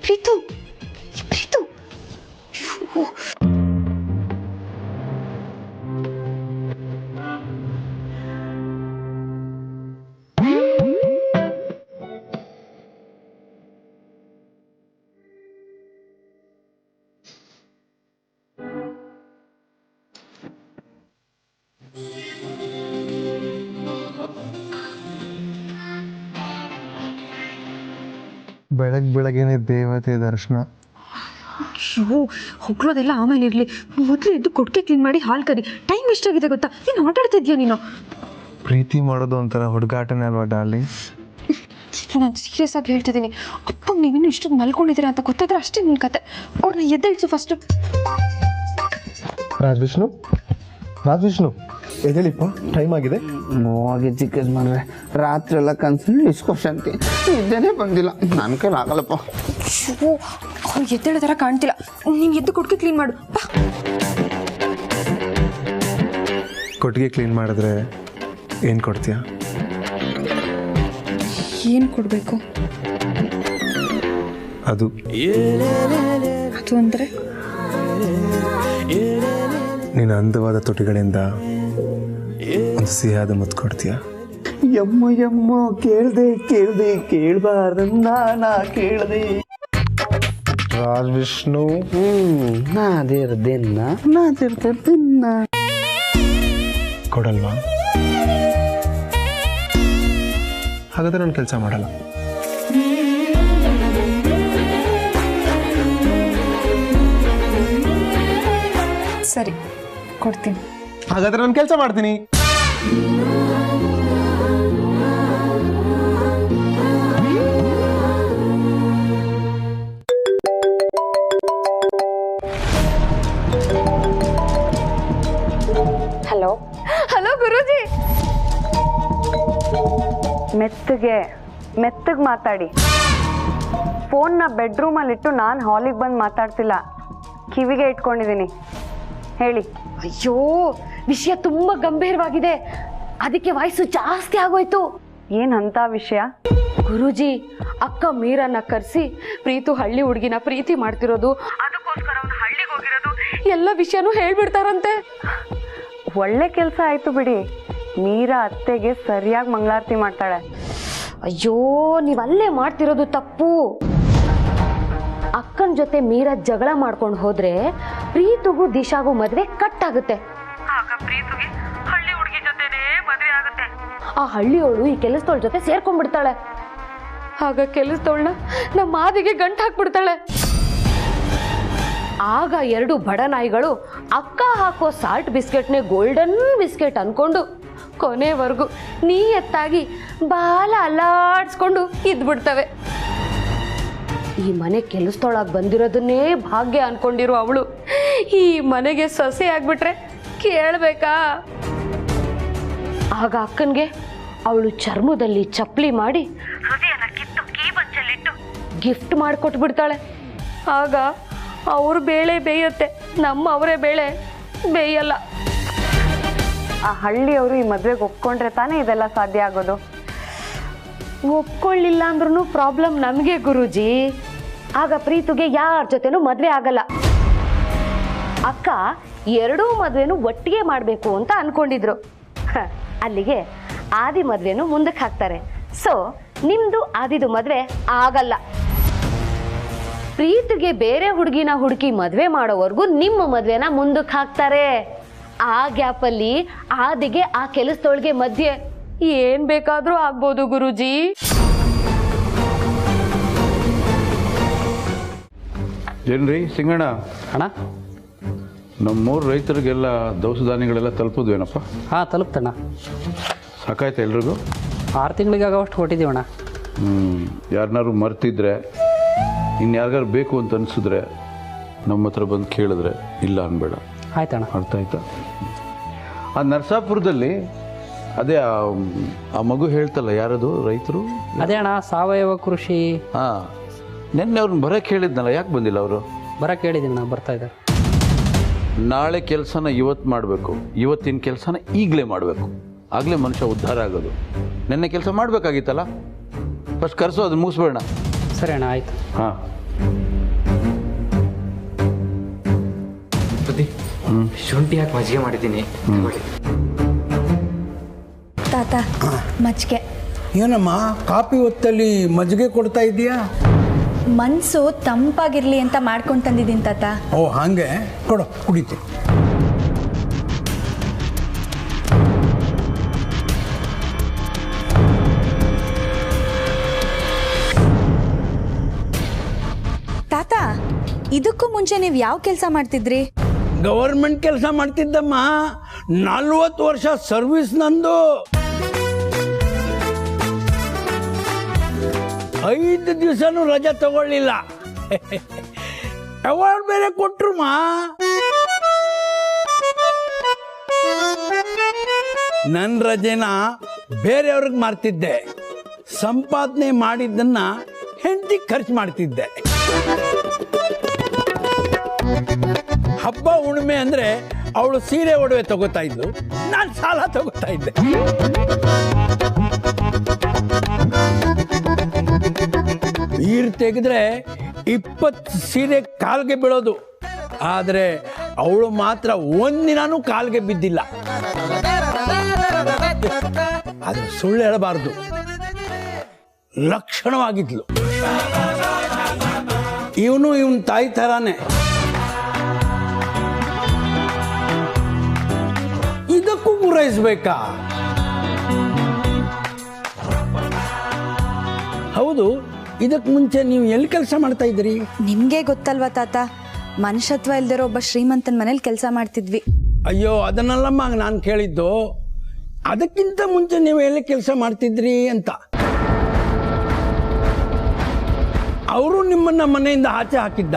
ಪ್ರೀತು ಪ್ರೀತು ಬೆಳಗ್ಗೆನೆ ದೇವತೆ ದರ್ಶನ. ಹೊಗಳೋದೆಲ್ಲ ಆಮೇಲೆ ಇರಲಿ, ಮೊದಲು ಎದ್ದು ಕೊಟ್ಟಿಗೆ ಕ್ಲೀನ್ ಮಾಡಿ ಹಾಲು ಕರಿ. ಟೈಮ್ ಎಷ್ಟಾಗಿದೆ ಗೊತ್ತಾ? ನೀನು ಆಟಾಡ್ತಾ ಇದೆಯಾ ನೀನು? ಪ್ರೀತಿ ಮಾಡೋದು ಒಂಥರ ಹುಡುಗಾಟನೇ ಅಲ್ವಾ ಡಾರ್ಲಿಂಗ್? ನಾನು ಸೀರಿಯಸ್ ಆಗಿ ಹೇಳ್ತಿದ್ದೀನಿ. ಅಪ್ಪಂಗೆ ನೀವಿನ್ನು ಇಷ್ಟೊಂದು ಮಲ್ಕೊಂಡಿದ್ದೀರಾ ಅಂತ ಗೊತ್ತಾದ್ರೆ ಅಷ್ಟೇ ನಿನ್ನ ಕತೆ. ಅವ್ರನ್ನ ಎದ್ದೇಳಿಸು ಫಸ್ಟು. ರಾಜವಿಷ್ಣು ಎದ್ದೇಳಿಪ್ಪ, ಟೈಮ್ ಆಗಿದೆ. ಹೋಗಿ ಚಿಕ್ಕದ್ ಮಾಡ್ರೆ ರಾತ್ರಿ ಎಲ್ಲ ಕನ್ಸಲ್ಲಿ ಡಿಸ್ಕಷನ್ತಿ ನಿದ್ದೆನೇ ಬಂದಿಲ್ಲ. ನನ್ನ ಕೈಲಿ ಆಗಲ್ಲಪ್ಪ. ಅವ್ರು ಎದ್ದೇಳೋ ಥರ ಕಾಣ್ತಿಲ್ಲ. ನೀನು ಎದ್ದು ಕೊಟ್ಟಿಗೆ ಕ್ಲೀನ್ ಮಾಡು ಬಾ. ಕೊಟ್ಟಿಗೆ ಕ್ಲೀನ್ ಮಾಡಿದ್ರೆ ಏನು ಕೊಡ್ತೀಯಾ? ಏನು ಕೊಡಬೇಕು? ಅದು ಅಂದರೆ ನಿನ್ನ ಅಂದವಾದ ತುಟಿಗಳಿಂದ ಒಂದು ಸಿಹಿಯಾದ ಮುತ್ತು ಕೊಡ್ತೀಯಾ? ಯಮ್ಮ ಕೇಳ್ದೆ ಕೇಳ್ಬಾರ್ದನ್ನ ನಾ ಕೇಳ್ದೆ. ರಾಜವಿಷ್ಣು ನಾದಿರ್ದೆನ್ನ ಕೊಡಲ್ವಾ? ಹಾಗಾದ್ರೆ ನಾನು ಕೆಲಸ ಮಾಡಲ್ಲ. ಸರಿ, ಕೊಡ್ತೀನಿ. ಹಾಗಾದ್ರೆ ನಾನು ಕೆಲಸ ಮಾಡ್ತೀನಿ. Hello hello Guruji. ಮೆತ್ತಗೆ ಮಾತಾಡಿ. ಫೋನ್ನ ಬೆಡ್ರೂಮಲ್ಲಿಟ್ಟು ನಾನು ಹಾಲಿಗೆ ಬಂದು ಮಾತಾಡ್ತಿಲ್ಲ, ಕಿವಿಗೆ ಇಟ್ಕೊಂಡಿದ್ದೀನಿ. ಹೇಳಿ. ಅಯ್ಯೋ, ವಿಷಯ ತುಂಬಾ ಗಂಭೀರವಾಗಿದೆ, ಅದಕ್ಕೆ ವಯಸ್ಸು ಜಾಸ್ತಿ ಆಗೋಯ್ತು. ಏನಂತ ವಿಷಯ? ಗುರೂಜಿ, ಅಕ್ಕ ಮೀರನ್ನ ಕರೆಸಿ ಪ್ರೀತು ಹಳ್ಳಿ ಹುಡುಗಿನ ಪ್ರೀತಿ ಮಾಡ್ತಿರೋದು, ಅದಕ್ಕೋಸ್ಕರ ಅವನು ಹಳ್ಳಿಗೆ ಹೋಗಿರೋದು ಎಲ್ಲ ವಿಷಯನೂ ಹೇಳ್ಬಿಡ್ತಾರಂತೆ. ಒಳ್ಳೆ ಕೆಲಸ ಆಯ್ತು ಬಿಡಿ. ಮೀರಾ ಅತ್ತೆಗೆ ಸರಿಯಾಗಿ ಮಂಗಳಾರತಿ ಮಾಡ್ತಾಳೆ. ಅಯ್ಯೋ, ನೀವಲ್ಲೇ ಮಾಡ್ತಿರೋದು ತಪ್ಪು. ಅಕ್ಕನ ಜೊತೆ ಮೀರಾ ಜಗಳ ಮಾಡ್ಕೊಂಡು ಹೋದ್ರೆ ಪ್ರೀತುಗೂ ದಿಶಾಗೂ ಮದ್ವೆ ಕಟ್ ಆಗುತ್ತೆ. ಆ ಹಳ್ಳಿಯವಳು ಈ ಕೆಲಸದವಳ ಜೊತೆ ಸೇರ್ಕೊಂಡ್ಬಿಡ್ತಾಳೆ. ಆಗ ಕೆಲಸದವಳನ್ನ ನಮ್ಮ ಮಾದಿಗೆ ಗಂಟು ಹಾಕ್ಬಿಡ್ತಾಳೆ. ಆಗ ಎರಡು ಬಡ ನಾಯಿಗಳು ಅಕ್ಕ ಹಾಕೋ ಸಾಲ್ಟ್ ಬಿಸ್ಕೆಟ್ನೇ ಗೋಲ್ಡನ್ ಬಿಸ್ಕೆಟ್ ಅನ್ಕೊಂಡು ಕೊನೆವರೆಗೂ ನೀಯತ್ತಾಗಿ ಬಾಲ ಅಲ್ಲಾಡ್ಸ್ಕೊಂಡು ಇದ್ಬಿಡ್ತವೆ. ಈ ಮನೆ ಕೆಲಸದೊಳಗೆ ಬಂದಿರೋದನ್ನೇ ಭಾಗ್ಯ ಅನ್ಕೊಂಡಿರೋ ಅವಳು ಈ ಮನೆಗೆ ಸೊಸೆ ಆಗ್ಬಿಟ್ರೆ ಕೇಳ್ಬೇಕಾ? ಆಗ ಅಕ್ಕನ್ಗೆ ಅವಳು ಚರ್ಮದಲ್ಲಿ ಚಪ್ಪಲಿ ಮಾಡಿ ಹೃದಯನ ಕಿತ್ತು ಕೀಬಂಚಲ್ಲಿಟ್ಟು ಗಿಫ್ಟ್ ಮಾಡಿಕೊಟ್ಬಿಡ್ತಾಳೆ. ಆಗ ಅವ್ರ ಬೇಳೆ ಬೇಯುತ್ತೆ, ನಮ್ಮ ಅವರೇ ಬೇಳೆ ಬೇಯಲ್ಲ. ಆ ಹಳ್ಳಿಯವರು ಈ ಮದ್ವೆಗೆ ಒಪ್ಕೊಂಡ್ರೆ ತಾನೇ ಇದೆಲ್ಲ ಸಾಧ್ಯ ಆಗೋದು. ಒಪ್ಕೊಳ್ಳಿಲ್ಲ ಅಂದ್ರೂ ಪ್ರಾಬ್ಲಮ್ ನಮಗೆ ಗುರೂಜಿ. ಆಗ ಪ್ರೀತುಗೆ ಯಾರ ಜೊತೆನೂ ಮದ್ವೆ ಆಗಲ್ಲ. ಅಕ್ಕ ಎರಡೂ ಮದ್ವೆನೂ ಒಟ್ಟಿಗೆ ಮಾಡಬೇಕು ಅಂತ ಅನ್ಕೊಂಡಿದ್ರು. ಅಲ್ಲಿಗೆ ಆದಿ ಮದ್ವೆನೂ ಮುಂದಕ್ಕೆ ಹಾಕ್ತಾರೆ. ಸೊ ನಿಮ್ದು ಆದಿದು ಮದ್ವೆ ಆಗಲ್ಲ. ಪ್ರೀತಿಗೆ ಬೇರೆ ಹುಡುಗಿನ ಹುಡುಕಿ ಮದ್ವೆ ಮಾಡೋವರೆಗೂ ನಿಮ್ಮ ಮದ್ವೆನ ಮುಂದಕ್ಕೆ ಹಾಕ್ತಾರೆ. ಆ ಗ್ಯಾಪಲ್ಲಿ ಆದಿಗೆ ಆ ಕೆಲಸದೊಳಗೆ ಮಧ್ಯೆ ಏನ್ ಬೇಕಾದ್ರೂ ಆಗ್ಬೋದು ಗುರೂಜಿ. ಏನ್ರಿ ಸಿಂಗಣ್ಣ ಅಣ್ಣ, ನಮ್ಮೂರು ರೈತರಿಗೆಲ್ಲ ದವಸ ಧಾನ್ಯಗಳೆಲ್ಲ ತಲುಪಿದ್ವೇನಪ್ಪ? ಹಾಂ ತಲುಪ್ತಣ್ಣ. ಸಾಕಾಯ್ತು ಎಲ್ರಿಗೂ? 6 ತಿಂಗಳಿಗೆ ಆಗೋಷ್ಟು ಕೊಟ್ಟಿದ್ದೀವಣ್ಣ. ಯಾರನ್ನಾರು ಮರ್ತಿದ್ರೆ ಇನ್ಯಾರಿಗಾರು ಬೇಕು ಅಂತ ಅನಿಸಿದ್ರೆ ನಮ್ಮ ಹತ್ರ ಬಂದು ಕೇಳಿದ್ರೆ ಇಲ್ಲ ಅನ್ಬೇಡ. ಆಯ್ತಣ್ಣ. ಅರ್ಥ ಆಯ್ತಾ? ಆ ನರಸಾಪುರದಲ್ಲಿ ಅದೇ ಆ ಮಗು ಹೇಳ್ತಲ್ಲ, ಯಾರದು ರೈತರು? ಅದೇ ಅಣ್ಣ, ಸಾವಯವ ಕೃಷಿ. ಹಾಂ, ನಿನ್ನೆ ಅವ್ರನ್ನ ಬರೋಕ್ಕೆ ಹೇಳಿದ್ನಲ್ಲ, ಯಾಕೆ ಬಂದಿಲ್ಲ ಅವರು? ಬರೋಕ್ಕೆ ಹೇಳಿದ್ದೀನಿ, ಬರ್ತಾ ಇದ್ದಾರೆ. ನಾಳೆ ಕೆಲಸನ ಇವತ್ತು ಮಾಡಬೇಕು, ಇವತ್ತಿನ ಕೆಲಸನ ಈಗಲೇ ಮಾಡಬೇಕು. ಆಗಲೇ ಮನುಷ್ಯ ಉದ್ಧಾರ ಆಗೋದು. ನಿನ್ನೆ ಕೆಲಸ ಮಾಡಬೇಕಾಗಿತ್ತಲ್ಲ, ಫಸ್ಟ್ ಕರೆಸೋ, ಅದನ್ನ ಮುಗಿಸ್ಬೇಡ. ಸರಿ ಅಣ್ಣ, ಆಯಿತು. ಹಾಂ, ಬುದ್ಧಿ ಶುಂಠಿ ಹಾಕಿ ಮಜ್ಜಿಗೆ ಮಾಡಿದ್ದೀನಿ. ತಾತ ಮಜ್ಜಿಗೆ. ಏನಮ್ಮ ಕಾಫಿ ಹೊತ್ತಲ್ಲಿ ಮಜ್ಜಿಗೆ ಕೊಡ್ತಾ ಇದೀಯಾ? ಮನಸ್ಸು ತಂಪಾಗಿರ್ಲಿ ಅಂತ ಮಾಡ್ಕೊಂಡು ತಂದಿದ್ದೀನಿ ತಾತ. ಓ ಹಾಗೆ ಕೊಡು, ಕುಡಿತೀನಿ. ತಾತ, ಇದಕ್ಕೂ ಮುಂಚೆ ನೀವು ಯಾವ ಕೆಲಸ ಮಾಡ್ತಿದ್ರಿ? ಗವರ್ಮೆಂಟ್ ಕೆಲಸ ಮಾಡ್ತಿದ್ದಮ್ಮ. 40 ವರ್ಷ ಸರ್ವಿಸ್ ನಂದು. 5 ದಿವಸನೂ ರಜೆ ತಗೊಳ್ಳಿಲ್ಲ. ಅವಾರ್ಡ್ ಬೇರೆ ಕೊಟ್ರು ಮಾ. ನನ್ನ ರಜೆನ ಬೇರೆಯವ್ರಿಗೆ ಮಾಡ್ತಿದ್ದೆ. ಸಂಪಾದನೆ ಮಾಡಿದ್ದನ್ನ ಹೆಂಡತಿ ಖರ್ಚು ಮಾಡ್ತಿದ್ದೆ. ಹಬ್ಬ ಹುಣ್ಣಿಮೆ ಅಂದ್ರೆ ಅವಳು ಸೀರೆ ಒಡವೆ ತಗೋತಾ ಇದ್ಲು, ನಾನು ಸಾಲ ತಗೋತಾ ಇದ್ದೆ. ನೀರು ತೆಗೆದ್ರೆ 20 ಸೀರೆ ಕಾಲ್ಗೆ ಬೀಳೋದು. ಆದ್ರೆ ಅವಳು ಮಾತ್ರ ಒಂದಿನಾನು ಕಾಲ್ಗೆ ಬಿದ್ದಿಲ್ಲ. ಆದ್ರೆ ಸುಳ್ಳು ಹೇಳಬಾರ್ದು, ಲಕ್ಷಣವಾಗಿದ್ಲು. ಇವನು ಇವನ್ ತಾಯಿ ತರಾನೆ. ಇದಕ್ಕೂ ಪೂರೈಸ್ಬೇಕಾ? ಹೌದು, ಇದಕ್ಕೆ ಮುಂಚೆ ನೀವು ಎಲ್ಲಿ ಕೆಲಸ ಮಾಡ್ತಾ ಇದ್ರಿ? ನಿಮ್ಗೆ ಗೊತ್ತಲ್ವಾ ತಾತ, ಮನುಷ್ಯತ್ವ ಇಲ್ದಿರೋ ಒಬ್ಬ ಶ್ರೀಮಂತನ ಮನೇಲಿ ಕೆಲಸ ಮಾಡ್ತಿದ್ವಿ. ಅಯ್ಯೋ, ಅದನ್ನಲ್ಲಮ್ಮ ನಾನು ಕೇಳಿದ್ದು. ಅದಕ್ಕಿಂತ ಮುಂಚೆ ನೀವು ಎಲ್ಲಿ ಕೆಲಸ ಮಾಡ್ತಿದ್ರಿ ಅಂತ. ಅವರು ನಿಮ್ಮನ್ನ ಮನೆಯಿಂದ ಆಚೆ ಹಾಕಿದ್ದ?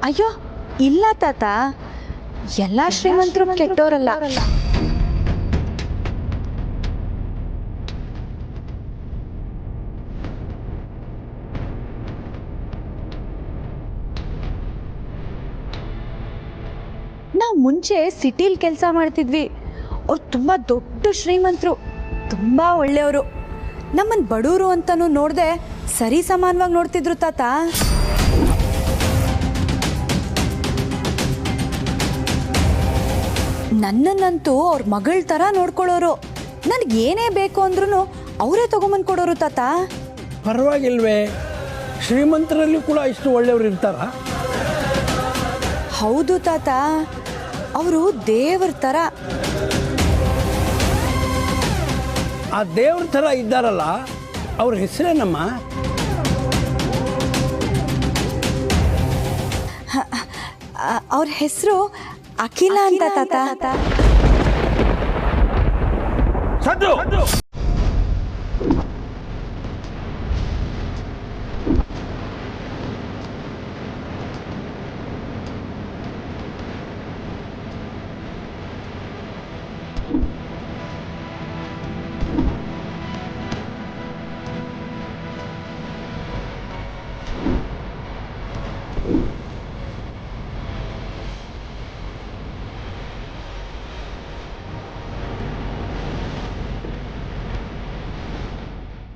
ಅಯ್ಯೋ ಇಲ್ಲ ತಾತ, ಎಲ್ಲ ಶ್ರೀಮಂತರು ಕೆಟ್ಟೋರಲ್ಲ. ನಾವು ಮುಂಚೆ ಸಿಟಿಲಿ ಕೆಲಸ ಮಾಡ್ತಿದ್ವಿ. ಅವ್ರು ತುಂಬ ದೊಡ್ಡ ಶ್ರೀಮಂತರು, ತುಂಬ ಒಳ್ಳೆಯವರು. ನಮ್ಮನ್ನು ಬಡವರು ಅಂತನೂ ನೋಡದೆ ಸರಿ ಸಮಾನವಾಗಿ ನೋಡ್ತಿದ್ರು ತಾತ. ನನ್ನನ್ನಂತೂ ಅವ್ರ ಮಗಳ ಥರ ನೋಡ್ಕೊಳ್ಳೋರು. ನನಗೆ ಏನೇ ಬೇಕು ಅಂದ್ರೂ ಅವರೇ ತಗೊಂಬಂದು ಕೊಡೋರು ತಾತ. ಪರವಾಗಿಲ್ವೇ? ಶ್ರೀಮಂತರಲ್ಲಿ ಕೂಡ ಇಷ್ಟು ಒಳ್ಳೆಯವರು ಇರ್ತಾರ? ಹೌದು ತಾತ, ಅವರು ದೇವ್ರ ಥರ. ಆ ದೇವ್ರ ಥರ ಇದ್ದಾರಲ್ಲ, ಅವ್ರ ಹೆಸರೇನಮ್ಮ? ಅವ್ರ ಹೆಸರು ಅಖಿಲ ಅಂತ ತಾತ.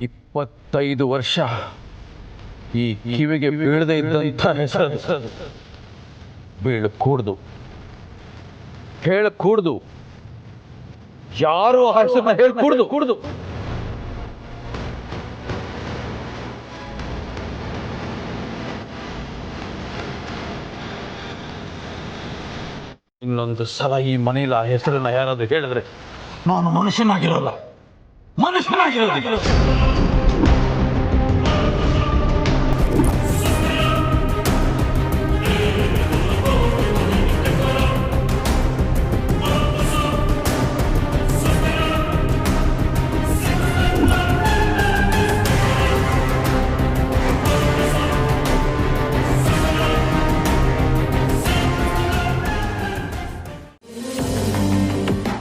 ಇಪ್ಪತ್ತೈದು ವರ್ಷ ಈ ಕಿವಿಗೆ ಬೀಳದೆ ಇದ್ದಂಥ ಹೆಸರು ಬೀಳಕೂಡ್ದು, ಹೇಳಕೂಡ್ದು, ಯಾರು ಆ ಹೆಸರನ್ನ ಹೇಳ್ಕೂಡ್ದು. ಇನ್ನೊಂದು ಸಲ ಈ ಮನೇಲಿ ಆ ಹೆಸರನ್ನ ಯಾರಾದ್ರೂ ಹೇಳಿದ್ರೆ ನಾನು ಮನುಷ್ಯನಾಗಿರೋಲ್ಲ.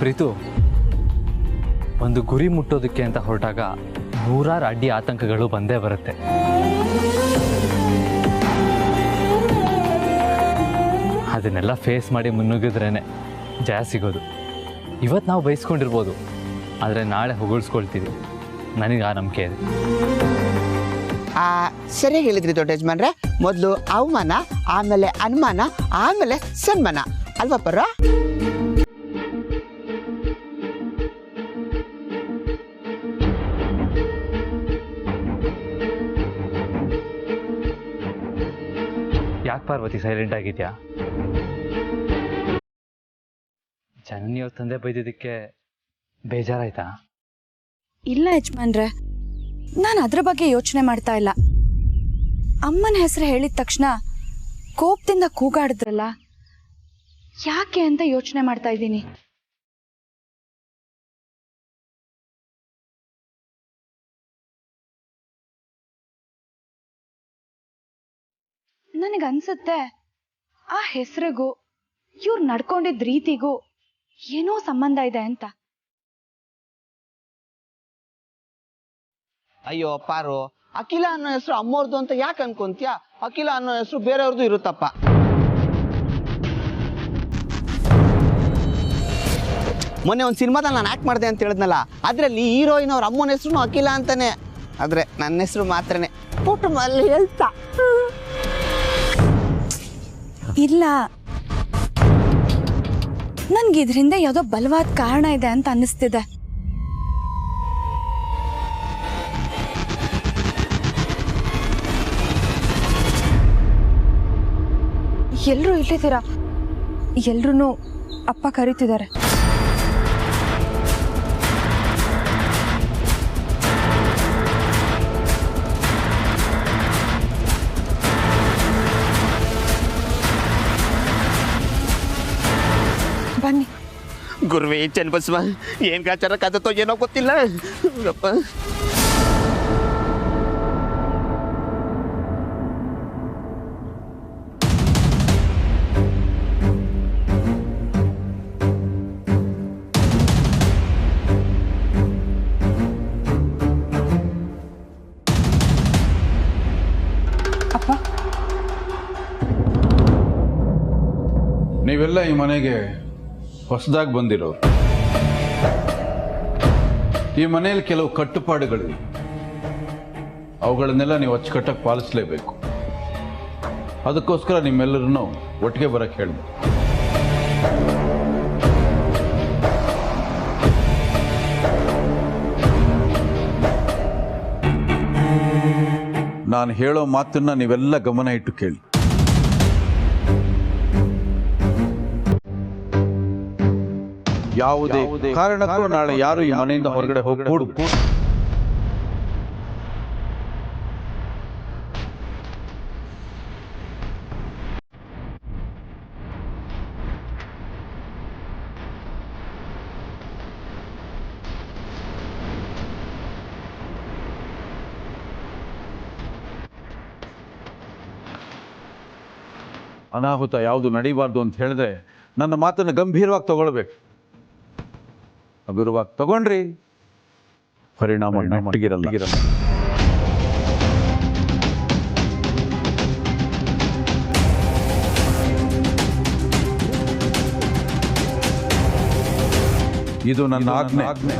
ಪ್ರೀತು, ಒಂದು ಗುರಿ ಮುಟ್ಟೋದಕ್ಕೆ ಅಂತ ಹೊರಟಾಗ ನೂರಾರು ಅಡ್ಡಿ ಆತಂಕಗಳು ಬಂದೇ ಬರುತ್ತೆ. ಅದನ್ನೆಲ್ಲ ಫೇಸ್ ಮಾಡಿ ಮುನ್ನುಗ್ಗಿದ್ರೇನೆ ಜಯ ಸಿಗೋದು. ಇವತ್ತು ನಾವು ಬಯಸ್ಕೊಂಡಿರ್ಬೋದು, ಆದರೆ ನಾಳೆ ಹೊಗಳ್ಸ್ಕೊಳ್ತೀವಿ. ನನಗೆ ಆ ನಂಬಿಕೆ ಇದೆ. ಸರಿಯಾಗಿ ಹೇಳಿದ್ರಿ ದೊಡ್ಡ ಯಜಮಾನ್ರೆ. ಮೊದಲು ಅವಮಾನ, ಆಮೇಲೆ ಅನುಮಾನ, ಆಮೇಲೆ ಸನ್ಮಾನ ಅಲ್ವಾ ಪರ? ಯಾಕೆ ಪಾರ್ವತಿ ಸೈಲೆಂಟ್ ಆಗಿದ್ಯಾ? ಜನನಿ ಅವ್ರ ತಂದೆ ಬೈದಿದ್ದಕ್ಕೆ ಬೇಜಾರಾಯ್ತಾ? ಇಲ್ಲ ಯಜಮಾನ್ರೆ, ನಾನು ಅದ್ರ ಬಗ್ಗೆ ಯೋಚನೆ ಮಾಡ್ತಾ ಇಲ್ಲ. ಅಮ್ಮನ ಹೆಸರು ಹೇಳಿದ ತಕ್ಷಣ ಕೋಪದಿಂದ ಕೂಗಾಡಿದ್ರಲ್ಲ, ಯಾಕೆ ಅಂತ ಯೋಚನೆ ಮಾಡ್ತಾ ಇದ್ದೀನಿ. ನನಗನ್ಸುತ್ತೆ ಆ ಹೆಸರಿಗೂ ಇವ್ರು ನಡ್ಕೊಂಡಿದ್ದ ರೀತಿಗೂ ಏನೋ ಸಂಬಂಧ ಇದೆ ಅಂತ. ಅಯ್ಯೋ ಪಾರು, ಅಖಿಲ ಅನ್ನೋ ಹೆಸರು ಅಮ್ಮವ್ರದ್ದು ಅಂತ ಯಾಕೆ ಅನ್ಕೊಂತೀಯ? ಅಖಿಲ ಅನ್ನೋ ಹೆಸರು ಬೇರೆಯವ್ರದ್ದು ಇರುತ್ತಪ್ಪ. ಮೊನ್ನೆ ಒಂದು ಸಿನಿಮಾದಲ್ಲಿ ನಾನು ಆಕ್ಟ್ ಮಾಡಿದೆ ಅಂತ ಹೇಳಿದ್ನಲ್ಲ, ಅದರಲ್ಲಿ ಹೀರೋಯಿನ್ ಅವ್ರ ಅಮ್ಮನ ಹೆಸರು ಅಖಿಲ ಅಂತಾನೆ, ಆದ್ರೆ ನನ್ನ ಹೆಸರು ಮಾತ್ರನೇ ಕುಟುಂಬಲ್ಲಿ ಹೇಳ್ತಾ. ಇಲ್ಲ, ನನ್ಗೆ ಇದರಿಂದ ಯಾವುದೋ ಬಲವಾದ ಕಾರಣ ಇದೆ ಅಂತ ಅನ್ನಿಸ್ತಿದೆ. ಎಲ್ಲರೂ ಇಲ್ಲಿದ್ದೀರಾ? ಎಲ್ರೂ ಅಪ್ಪ ಕರೀತಿದ್ದಾರೆ. ಬನ್ನಿ. ಗುರುವೇ ಚನ್ನಬಸವ, ಏನ್ ಗಾಚಾರ ಕಾದತ್ತೋ ಏನೋ ಗೊತ್ತಿಲ್ಲ. ಅಪ್ಪ, ನೀವೆಲ್ಲ ಈ ಮನೆಗೆ ಹೊಸದಾಗಿ ಬಂದಿರೋರು. ಈ ಮನೆಯಲ್ಲಿ ಕೆಲವು ಕಟ್ಟುಪಾಡುಗಳಿವೆ, ಅವುಗಳನ್ನೆಲ್ಲ ನೀವು ಅಚ್ಚುಕಟ್ಟಾಗಿ ಪಾಲಿಸಲೇಬೇಕು. ಅದಕ್ಕೋಸ್ಕರ ನಿಮ್ಮೆಲ್ಲರನ್ನು ಒಟ್ಟಿಗೆ ಬರಕ್ಕೆ ಹೇಳಿದೆ. ನಾನು ಹೇಳೋ ಮಾತನ್ನ ನೀವೆಲ್ಲ ಗಮನ ಇಟ್ಟು ಕೇಳಿ. ಯಾವುದೇ ಕಾರಣಕ್ಕೂ ನಾಳೆ ಯಾರು ಈ ಮನೆಯಿಂದ ಹೊರಗಡೆ ಹೋಗಕೂಡದು. ಅನಾಹುತ ಯಾವುದು ನಡೀಬಾರ್ದು ಅಂತ ಹೇಳಿದ್ರೆ ನನ್ನ ಮಾತನ್ನು ಗಂಭೀರವಾಗಿ ತಗೊಳ್ಬೇಕು. ಹಗುರವಾಗಿ ತಗೊಂಡ್ರಿ ಪರಿಣಾಮ ನೆಟ್ಟಗಿರಲ್ಲ. ಇದು ನನ್ನ ಆಜ್ಞೆ.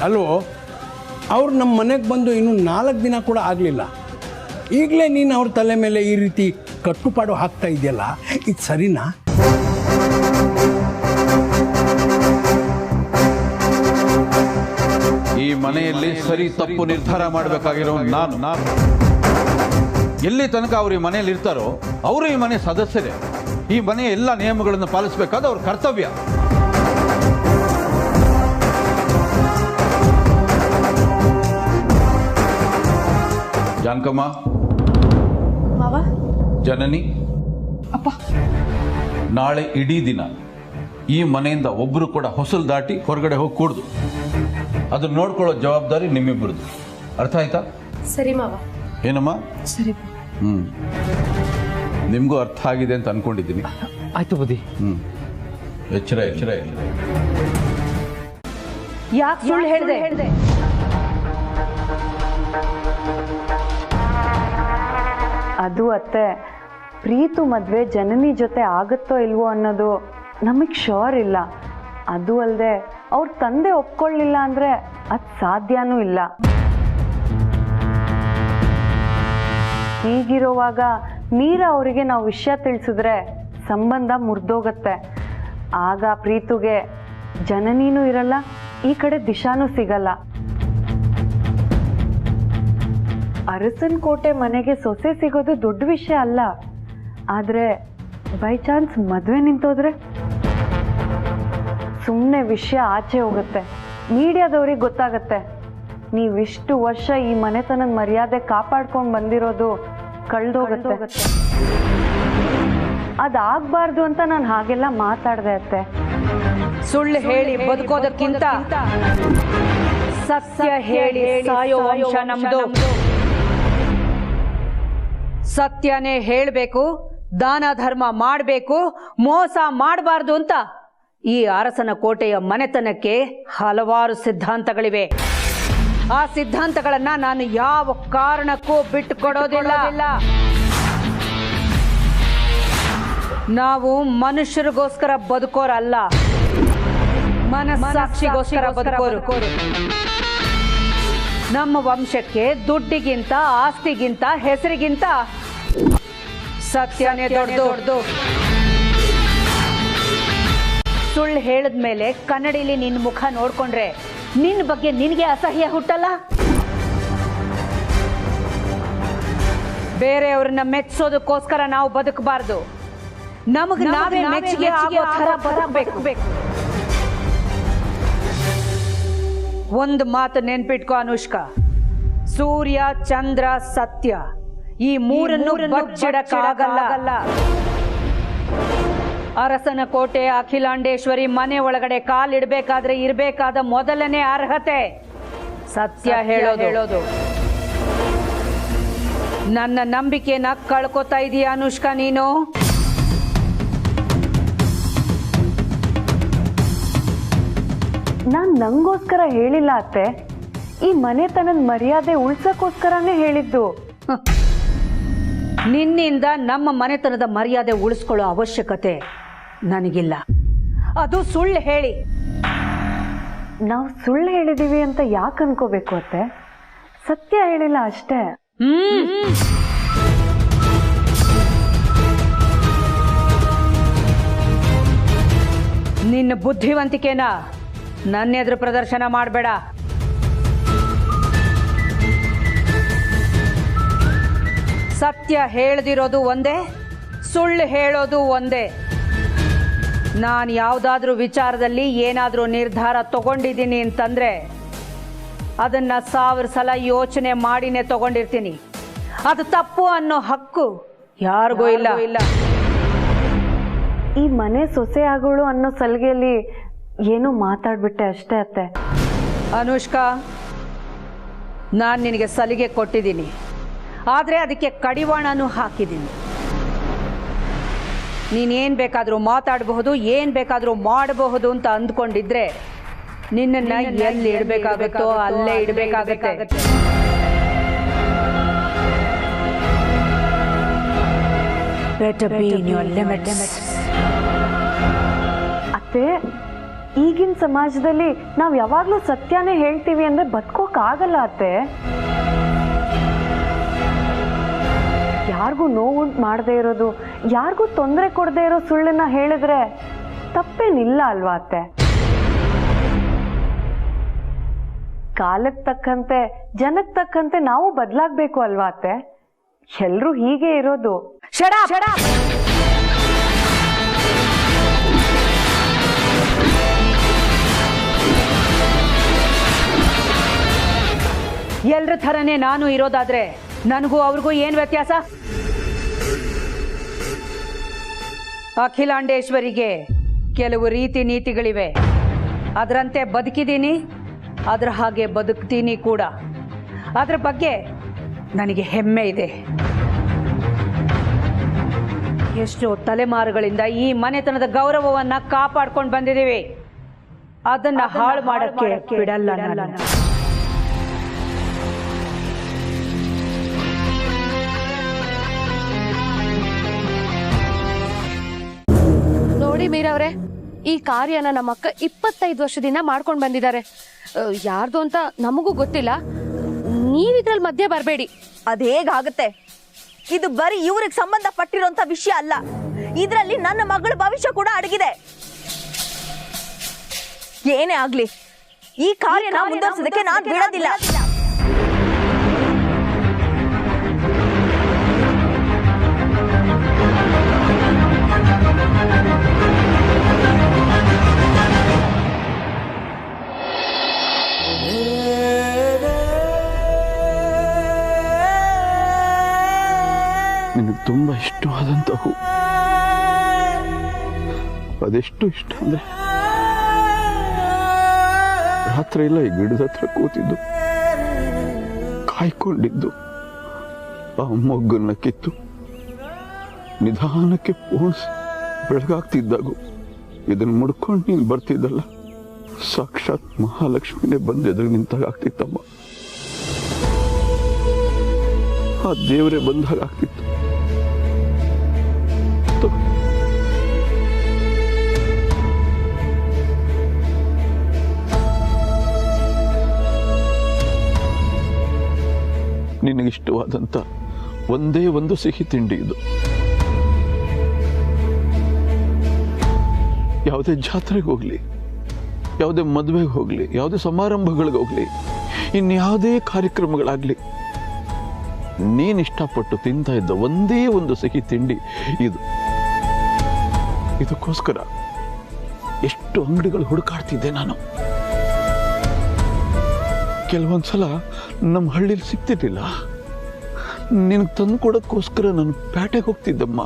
ಅಲ್ವೋ, ಅವ್ರು ನಮ್ಮ ಮನೆಗೆ ಬಂದು ಇನ್ನೂ 4 ದಿನ ಕೂಡ ಆಗಲಿಲ್ಲ, ಈಗಲೇ ನೀನು ಅವ್ರ ತಲೆ ಮೇಲೆ ಈ ರೀತಿ ಕಟ್ಟುಪಾಡು ಹಾಕ್ತಾ ಇದೆಯಲ್ಲ, ಇದು ಸರಿನಾ? ಈ ಮನೆಯಲ್ಲಿ ಸರಿ ತಪ್ಪು ನಿರ್ಧಾರ ಮಾಡಬೇಕಾಗಿರೋ ನಾನು. ಎಲ್ಲಿ ತನಕ ಅವರು ಈ ಮನೆಯಲ್ಲಿ ಇರ್ತಾರೋ ಅವರು ಈ ಮನೆ ಸದಸ್ಯರೇ. ಈ ಮನೆಯ ಎಲ್ಲ ನಿಯಮಗಳನ್ನು ಪಾಲಿಸಬೇಕಾದ ಅವ್ರ ಕರ್ತವ್ಯ. ಜಾನಕಮ್ಮ, ಜನನಿ, ಅಪ್ಪ, ನಾಳೆ ಇಡೀ ದಿನ ಈ ಮನೆಯಿಂದ ಒಬ್ಬರು ಕೂಡ ಹೊಸಲು ದಾಟಿ ಹೊರಗಡೆ ಹೋಗಿ ಕೂಡ್ದು. ಅದನ್ನ ನೋಡ್ಕೊಳ್ಳೋ ಜವಾಬ್ದಾರಿ ನಿಮ್ಮಿಬ್ಬರದು. ಅರ್ಥ ಆಯ್ತಾ? ಸರಿ ಮಾವ. ಏನಮ್ಮ? ಸರಿ. ನಿಮ್ಗೂ ಅರ್ಥ ಆಗಿದೆ ಅಂತ ಅನ್ಕೊಂಡಿದ್ದೀನಿ. ಆಯ್ತು ಬುದ್ಧಿ. ಎಚ್ಚರ. ಯಾಕೆ ಸುಳ್ಳು ಹೇಳಿದೆ? ಅದು ಅತ್ತೆ, ಪ್ರೀತು ಮದುವೆ ಜನನಿ ಜೊತೆ ಆಗುತ್ತೋ ಇಲ್ವೋ ಅನ್ನೋದು ನಮಗೆ ಶೋರ್ ಇಲ್ಲ. ಅದು ಅಲ್ಲದೆ ಅವ್ರ ತಂದೆ ಒಪ್ಕೊಳ್ಳಿಲ್ಲ ಅಂದರೆ ಅದು ಸಾಧ್ಯನೂ ಇಲ್ಲ. ಹೀಗಿರುವಾಗ ಮೀರಾ ಅವರಿಗೆ ನಾವು ವಿಷಯ ತಿಳಿಸಿದ್ರೆ ಸಂಬಂಧ ಮುರಿದೋಗತ್ತೆ. ಆಗ ಪ್ರೀತುಗೆ ಜನನೀನೂ ಇರಲ್ಲ, ಈ ಕಡೆ ದಿಶಾನೂ ಸಿಗಲ್ಲ. ಅರಸನ್ ಕೋಟೆ ಮನೆಗೆ ಸೊಸೆ ಸಿಗೋದು ದೊಡ್ಡ ವಿಷಯ ಅಲ್ಲ, ಆದರೆ ಬೈ ಚಾನ್ಸ್ ಮದುವೆ ನಿಂತೋದ್ರೆ ಸುಮ್ಮನೆ ವಿಷಯ ಆಚೆ ಹೋಗುತ್ತೆ, ಮೀಡಿಯಾದವ್ರಿಗೆ ಗೊತ್ತಾಗತ್ತೆ. ನೀವಿಷ್ಟು ವರ್ಷ ಈ ಮನೆತನದ ಮರ್ಯಾದೆ ಕಾಪಾಡ್ಕೊಂಡು ಬಂದಿರೋದು ಕಳ್ದೋಗತ್ತೆ. ಅದಾಗಬಾರ್ದು ಅಂತ ನಾನು ಹಾಗೆಲ್ಲ ಮಾತಾಡ್ದೆ ಅತ್ತೆ. ಸುಳ್ಳು ಹೇಳಿ ಬದುಕೋದಕ್ಕಿಂತ ಸತ್ಯ ಹೇಳಿ ಸಾಯೋ ವಂಶ ನಮ್ದು. ಸತ್ಯನೇ ಹೇಳಬೇಕು, ದಾನ ಧರ್ಮ ಮಾಡಬೇಕು, ಮೋಸ ಮಾಡಬಾರ್ದು ಅಂತ ಈ ಅರಸನ ಕೋಟೆಯ ಮನೆತನಕ್ಕೆ ಹಲವಾರು ಸಿದ್ಧಾಂತಗಳಿವೆ. ಆ ಸಿದ್ಧಾಂತಗಳನ್ನ ನಾನು ಯಾವ ಕಾರಣಕ್ಕೂ ಬಿಟ್ಟುಕೊಡೋದಿಲ್ಲ. ನಾವು ಮನುಷ್ಯರಿಗೋಸ್ಕರ ಬದುಕೋರಲ್ಲ, ಮನಸ್ಸಾಕ್ಷಿಗೋಸ್ಕರ ಬದುಕೋರು. ನಮ್ಮ ವಂಶಕ್ಕೆ ದುಡ್ಡಿಗಿಂತ, ಆಸ್ತಿಗಿಂತ, ಹೆಸರಿಗಿಂತ ಸತ್ಯನೇ ದೊಡ್ಡದು. ಸುಳ್ಳು ಹೇಳಿದ್ಮೇಲೆ ಕನ್ನಡಿಲಿ ನಿನ್ನ ಮುಖ ನೋಡ್ಕೊಂಡ್ರೆ ನಿನ್ನ ಬಗ್ಗೆ ನಿನಗೆ ಅಸಹ್ಯ ಹುಟ್ಟಲ್ಲ? ಬೇರೆಯವ್ರನ್ನ ಮೆಚ್ಚೋದಕ್ಕೋಸ್ಕರ ನಾವು ಬದುಕಬಾರ್ದು, ನಮಗೆ ನಾವೇ ಮೆಚ್ಚುಗೆ ಆಗೋ ಥರ ಬದುಕಬೇಕು. ಒಂದು ಮಾತು ನೆನ್ಪಿಟ್ಕೋ ಅನುಷ್ಕಾ, ಸೂರ್ಯ, ಚಂದ್ರ, ಸತ್ಯ ಈ ಮೂರನ್ನು ಬಚ್ಚಿಡಕ್ಕಾಗಲ್ಲ. ಅರಸನ ಕೋಟೆ ಅಖಿಲಾಂಡೇಶ್ವರಿ ಮನೆ ಒಳಗಡೆ ಕಾಲಿಡಬೇಕಾದ್ರೆ ಇರಬೇಕಾದ ಮೊದಲನೇ ಅರ್ಹತೆ ಸತ್ಯ ಹೇಳೋದು. ನನ್ನ ನಂಬಿಕೆನ ಕಳ್ಕೊತಾ ಇದೀಯ ಅನುಷ್ಕಾ ನೀನು. ನಾನು ನಂಗೋಸ್ಕರ ಹೇಳಿಲ್ಲ ಅತ್ತೆ, ಈ ಮನೆತನದ ಮರ್ಯಾದೆ ಉಳ್ಸಕ್ಕೋಸ್ಕರನೇ ಹೇಳಿದ್ದು. ನಿನ್ನಿಂದ ನಮ್ಮ ಮನೆತನದ ಮರ್ಯಾದೆ ಉಳಿಸ್ಕೊಳ್ಳೋ ಅವಶ್ಯಕತೆ ನನಗಿಲ್ಲ. ಅದು ಸುಳ್ಳು ಹೇಳಿ. ನಾವು ಸುಳ್ಳು ಹೇಳಿದೀವಿ ಅಂತ ಯಾಕೆ ಅನ್ಕೋಬೇಕು ಅತ್ತೆ? ಸತ್ಯ ಹೇಳಿಲ್ಲ ಅಷ್ಟೇ. ನಿನ್ನ ಬುದ್ಧಿವಂತಿಕೆನ ನನ್ನೆದುರು ಪ್ರದರ್ಶನ ಮಾಡಬೇಡ. ಸತ್ಯ ಹೇಳದಿರೋದು ಒಂದೇ, ಸುಳ್ಳು ಹೇಳೋದು ಒಂದೇ. ನಾನು ಯಾವುದಾದ್ರೂ ವಿಚಾರದಲ್ಲಿ ಏನಾದರೂ ನಿರ್ಧಾರ ತಗೊಂಡಿದ್ದೀನಿ ಅಂತಂದ್ರೆ ಅದನ್ನ 1000 ಸಲ ಯೋಚನೆ ಮಾಡಿನೇ ತಗೊಂಡಿರ್ತೀನಿ. ಅದು ತಪ್ಪು ಅನ್ನೋ ಹಕ್ಕು ಯಾರಿಗೂ ಇಲ್ಲ. ಈ ಮನೆ ಸೊಸೆ ಆಗೋಳು ಅನ್ನೋ ಸಲಿಗೆಯಲ್ಲಿ ಏನೋ ಮಾತಾಡ್ಬಿಟ್ಟೆ ಅಷ್ಟೇ ಅತ್ತೆ. ಅನುಷ್ಕಾ, ನಾನು ನಿನಗೆ ಸಲಿಗೆ ಕೊಟ್ಟಿದ್ದೀನಿ, ಆದರೆ ಅದಕ್ಕೆ ಕಡಿವಾಣನೂ ಹಾಕಿದ್ದೀನಿ. ನೀನೇನು ಬೇಕಾದರೂ ಮಾತಾಡಬಹುದು, ಏನು ಬೇಕಾದರೂ ಮಾಡಬಹುದು ಅಂತ ಅಂದ್ಕೊಂಡಿದ್ರೆ ನಿನ್ನನ್ನು ಎಲ್ಲಿ ಇಡಬೇಕಾಗುತ್ತೋ ಅಲ್ಲೇ ಇಡಬೇಕಾಗತ್ತೆ. ಅತ್ತೆ, ಈಗಿನ ಸಮಾಜದಲ್ಲಿ ನಾವು ಯಾವಾಗಲೂ ಸತ್ಯನೇ ಹೇಳ್ತೀವಿ ಅಂದ್ರೆ ಬದುಕೋಕ್ಕಾಗಲ್ಲ ಅತ್ತೆ. ಯಾರಿಗೂ ನೋವುಂಟು ಮಾಡದೇ ಇರೋದು, ಯಾರಿಗೂ ತೊಂದರೆ ಕೊಡದೇ ಇರೋ ಸುಳ್ಳನ್ನ ಹೇಳಿದ್ರೆ ತಪ್ಪೇನಿಲ್ಲ ಅಲ್ವಾ ಅತ್ತೆ? ಕಾಲಕ್ಕೆ ತಕ್ಕಂತೆ, ಜನಕ್ಕೆ ತಕ್ಕಂತೆ ನಾವು ಬದಲಾಗಬೇಕು ಅಲ್ವಾ ಅತ್ತೆ? ಎಲ್ಲರೂ ಹೀಗೆ ಇರೋದು. ಎಲ್ರ ಥರನೇ ನಾನು ಇರೋದಾದ್ರೆ ನನಗೂ ಅವ್ರಿಗೂ ಏನು ವ್ಯತ್ಯಾಸ? ಅಖಿಲಾಂಡೇಶ್ವರಿಗೆ ಕೆಲವು ರೀತಿ ನೀತಿಗಳಿವೆ, ಅದರಂತೆ ಬದುಕಿದ್ದೀನಿ, ಅದರ ಹಾಗೆ ಬದುಕ್ತೀನಿ ಕೂಡ. ಅದರ ಬಗ್ಗೆ ನನಗೆ ಹೆಮ್ಮೆ ಇದೆ. ಎಷ್ಟೋ ತಲೆಮಾರುಗಳಿಂದ ಈ ಮನೆತನದ ಗೌರವವನ್ನ ಕಾಪಾಡ್ಕೊಂಡು ಬಂದಿದ್ದೀವಿ, ಅದನ್ನ ಹಾಳು ಮಾಡಕ್ಕೆ ಬಿಡಲ್ಲ ನಾನು. ನೋಡಿ ಮೀರವ್ರೆ, ಈ ಕಾರ್ಯನ ನಮ್ಮ ಅಕ್ಕ 25 ವರ್ಷದಿಂದ ಮಾಡ್ಕೊಂಡು ಬಂದಿದ್ದಾರೆ. ಯಾರ್ದು ಅಂತ ನಮಗೂ ಗೊತ್ತಿಲ್ಲ. ನೀವಿದ್ರಲ್ಲಿ ಮಧ್ಯೆ ಬರಬೇಡಿ. ಅದು ಹೇಗಾಗುತ್ತೆ? ಇದು ಬರೀ ಇವ್ರಿಗೆ ಸಂಬಂಧಪಟ್ಟಿರೋಂಥ ವಿಷಯ ಅಲ್ಲ, ಇದರಲ್ಲಿ ನನ್ನ ಮಗಳ ಭವಿಷ್ಯ ಕೂಡ ಅಡಗಿದೆ. ಏನೇ ಆಗ್ಲಿ ಈ ಕಾರ್ಯನ ಮುಂದುವರಿಸೋದಕ್ಕೆ ನಾನು ಬಿಡೋದಿಲ್ಲ. ನಿನಗೆ ತುಂಬ ಇಷ್ಟವಾದಂಥ ಹೂ. ಅದೆಷ್ಟು ಇಷ್ಟ ಅಂದರೆ ರಾತ್ರಿ ಎಲ್ಲ ಈ ಗಿಡದ ಹತ್ರ ಕೂತಿದ್ದು ಕಾಯ್ಕೊಂಡಿದ್ದು ಆ ಮೊಗ್ಗನ್ನ ಕಿತ್ತು ನಿಧಾನಕ್ಕೆ ಪೋಣಿಸಿ ಬೆಳಗಾಗ್ತಿದ್ದಾಗೂ ಇದನ್ನು ಮುಡ್ಕೊಂಡು ನೀನು ಬರ್ತಿದ್ದಲ್ಲ, ಸಾಕ್ಷಾತ್ ಮಹಾಲಕ್ಷ್ಮಿನೇ ಬಂದು ಎದುರು ನಿಂತಾಗ ಆಗ್ತಿತ್ತಮ್ಮ. ಆ ದೇವರೇ ಬಂದಾಗ ಆಗ್ತಿತ್ತು. ನಿನಗಿಷ್ಟವಾದಂಥ ಒಂದೇ ಒಂದು ಸಿಹಿ ತಿಂಡಿ ಇದು. ಯಾವುದೇ ಜಾತ್ರೆಗೆ ಹೋಗ್ಲಿ, ಯಾವುದೇ ಮದುವೆಗೆ ಹೋಗ್ಲಿ, ಯಾವುದೇ ಸಮಾರಂಭಗಳಿಗೆ ಹೋಗ್ಲಿ, ಇನ್ಯಾವುದೇ ಕಾರ್ಯಕ್ರಮಗಳಾಗ್ಲಿ, ನೀನು ಇಷ್ಟಪಟ್ಟು ತಿಂತಾ ಇದ್ದ ಒಂದೇ ಒಂದು ಸಿಹಿ ತಿಂಡಿ ಇದು. ಇದಕ್ಕೋಸ್ಕರ ಎಷ್ಟು ಅಂಗಡಿಗಳು ಹುಡುಕಾಡ್ತಿದ್ದೆ ನಾನು. ಕೆಲವೊಂದ್ಸಲ ನಮ್ಮ ಹಳ್ಳಿಲಿ ಸಿಗ್ತಿರ್ಲಿಲ್ಲ. ನಿನಗೆ ತಂದು ಕೊಡೋಕ್ಕೋಸ್ಕರ ನಾನು ಪೇಟೆಗೆ ಹೋಗ್ತಿದ್ದಮ್ಮ.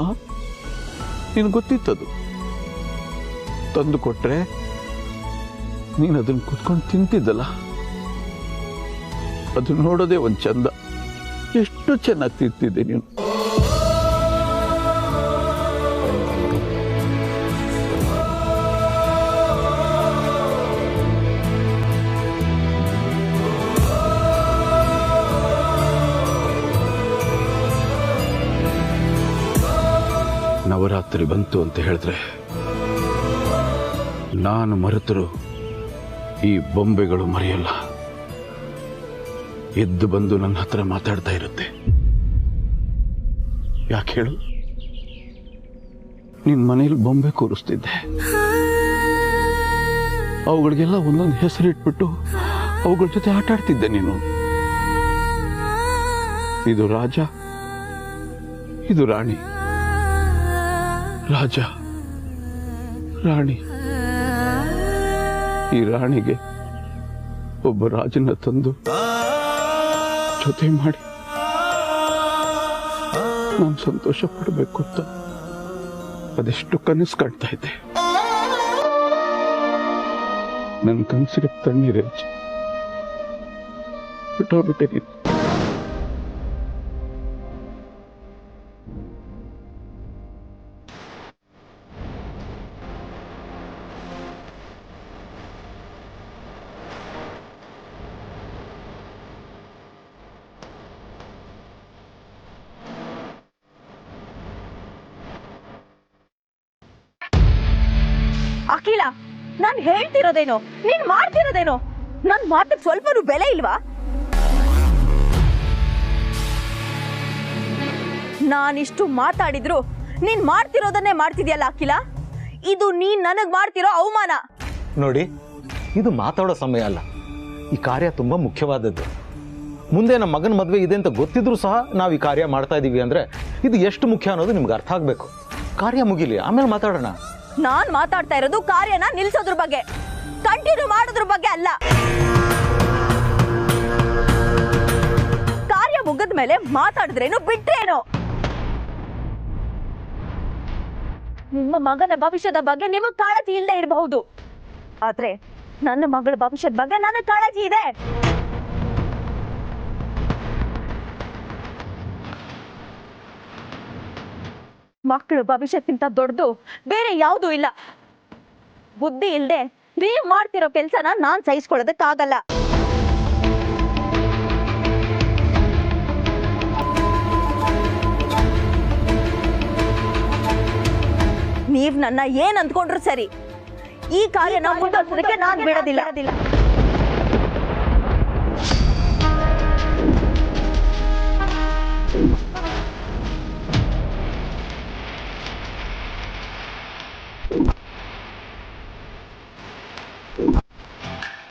ನಿನಗೆ ಗೊತ್ತಿತ್ತದು. ತಂದು ಕೊಟ್ರೆ ನೀನು ಅದನ್ನು ಕುತ್ಕೊಂಡು ತಿಂತಿದ್ದಲ್ಲ, ಅದು ನೋಡೋದೇ ಒಂದು ಚಂದ. ಎಷ್ಟು ಚೆನ್ನಾಗಿ ತಿಂತಿದ್ದೆ ನೀನು. ನವರಾತ್ರಿ ಬಂತು ಅಂತ ಹೇಳಿದ್ರೆ ನಾನು ಮರೆತರು ಈ ಬೊಂಬೆಗಳು ಮರೆಯಲ್ಲ. ಎದ್ದು ಬಂದು ನನ್ನ ಹತ್ರ ಮಾತಾಡ್ತಾ ಇರುತ್ತೆ. ಯಾಕೆ ಹೇಳು? ನಿನ್ನ ಮನೇಲಿ ಬೊಂಬೆ ಕೂರಿಸ್ತಿದ್ದೆ. ಅವುಗಳಿಗೆಲ್ಲ ಒಂದೊಂದು ಹೆಸರಿಟ್ಬಿಟ್ಟು ಅವುಗಳ ಜೊತೆ ಆಟ ಆಡ್ತಿದ್ದೆ ನೀನು. ಇದು ರಾಜ, ಇದು ರಾಣಿ. ರಾಜ, ರಾಣಿ. ಈ ರಾಣಿಗೆ ಒಬ್ಬ ರಾಜನ ತಂದು ಜೊತೆ ಮಾಡಿ ನಾನು ಸಂತೋಷ ಪಡಬೇಕು ಅಂತ ಅದೆಷ್ಟು ಕನಸು ಕಾಣ್ತಾ ಇದ್ದೆ. ನನ್ನ ಕನಸಿಗೆ ತಣ್ಣೀರೇ ಬಿಟ್ಟೋಗ್ಬಿಟ್ಟೆ ನೀನು. ಅಖಿಲ, ನಾನು ಹೇಳ್ತಿರೋದೇನೋ, ನೀನ್ ಮಾಡ್ತಿರೋದೇನೋ, ನನ್ ಮಾತಿಗೆ ಸ್ವಲ್ಪನೂ ಬೆಲೆ ಇಲ್ವಾ? ನಾನಿಷ್ಟು ಮಾತಾಡಿದ್ರು ನೀನ್ ಮಾಡ್ತಿರೋದನ್ನೇ ಮಾಡ್ತಿದ್ಯಲ್ಲ ಅಖಿಲ. ಇದು ನೀನ್ ನನಗ್ ಮಾಡ್ತಿರೋ ಅವಮಾನ. ನೋಡಿ, ಇದು ಮಾತಾಡೋ ಸಮಯ ಅಲ್ಲ. ಈ ಕಾರ್ಯ ತುಂಬಾ ಮುಖ್ಯವಾದದ್ದು. ಮುಂದೆ ನಮ್ಮ ಮಗನ ಮದುವೆ ಇದೆ ಅಂತ ಗೊತ್ತಿದ್ರು ಸಹ ನಾವು ಈ ಕಾರ್ಯ ಮಾಡ್ತಾ ಇದೀವಿ ಅಂದ್ರೆ ಇದು ಎಷ್ಟು ಮುಖ್ಯ ಅನ್ನೋದು ನಿಮ್ಗೆ ಅರ್ಥ ಆಗ್ಬೇಕು. ಕಾರ್ಯ ಮುಗಿಲಿ, ಆಮೇಲೆ ಮಾತಾಡೋಣ. ನಾನ್ ಮಾತಾಡ್ತಾ ಇರೋದು ಕಾರ್ಯನ ನಿಲ್ಸೋದ್ರ ಬಗ್ಗೆ, ಕಂಟಿನ್ಯೂ ಮಾಡೋದ್ರ ಬಗ್ಗೆ ಅಲ್ಲ. ಕಾರ್ಯ ಮುಗಿದ ಮೇಲೆ ಮಾತಾಡಿದ್ರೇನು ಬಿಟ್ರೇನು? ನಿಮ್ಮ ಮಗನ ಭವಿಷ್ಯದ ಬಗ್ಗೆ ನಿಮಗ್ ಕಾಳಜಿ ಇಲ್ಲದೆ ಇರಬಹುದು, ಆದ್ರೆ ನನ್ನ ಮಗಳ ಭವಿಷ್ಯದ ಬಗ್ಗೆ ನನಗೆ ಕಾಳಜಿ ಇದೆ. ಮಕ್ಕಳ ಭವಿಷ್ಯಕ್ಕಿಂತ ದೊಡ್ಡದು ಬೇರೆ ಯಾವುದೂ ಇಲ್ಲ. ಬುದ್ಧಿ ಇಲ್ಲದೆ ನೀವ್ ಮಾಡ್ತಿರೋ ಕೆಲ್ಸನ ನಾನ್ ಸಹಿಸ್ಕೊಳ್ಳೋದಕ್ಕಾಗಲ್ಲ. ನೀವ್ ನನ್ನ ಏನ್ ಅಂದ್ಕೊಂಡ್ರು ಸರಿ, ಈ ಕಾರ್ಯನ ಮುಂದುವರಿಸೋದಕ್ಕೆ ನಾನು ಬಿಡೋದಿಲ್ಲ